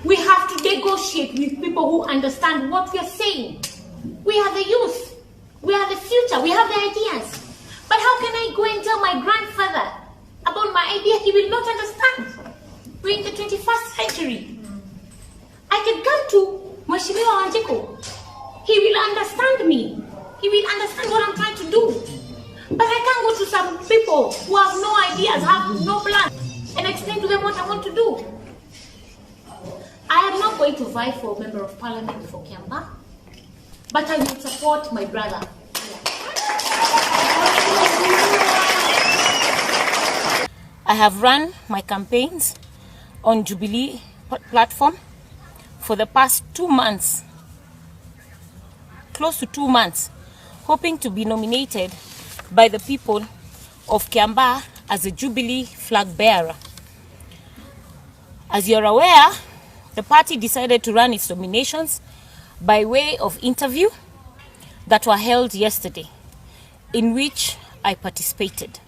We have to negotiate with people who understand what we are saying. We are the youth. We are the future. We have the ideas. But how can I go and tell my grandfather about my idea? He will not understand. We're in the 21st century. I can come to Moses Wanjiku. He will understand me. He will understand what I'm trying to do. But I can't go to some people who have no ideas, have no plan, and explain to them what I want to do. I am not going to vie for a member of parliament for Kiambaa, but I will support my brother. I have run my campaigns on Jubilee platform for the past 2 months, close to 2 months, hoping to be nominated by the people of Kiambaa as a Jubilee flag bearer. As you're aware, the party decided to run its nominations by way of interview that were held yesterday, in which I participated.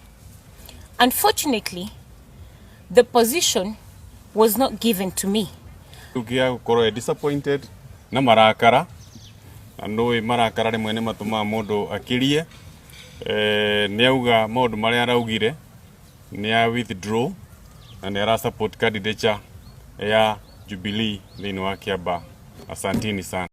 Unfortunately, the position was not given to me. Tukia disappointed na marakara. Anoi marakara de mwene matuma modo akirie. Niauga modo maria araugire nia withdraw na nera support candidature ya Jubilee thini wa Kiambaa. Asanteni sana.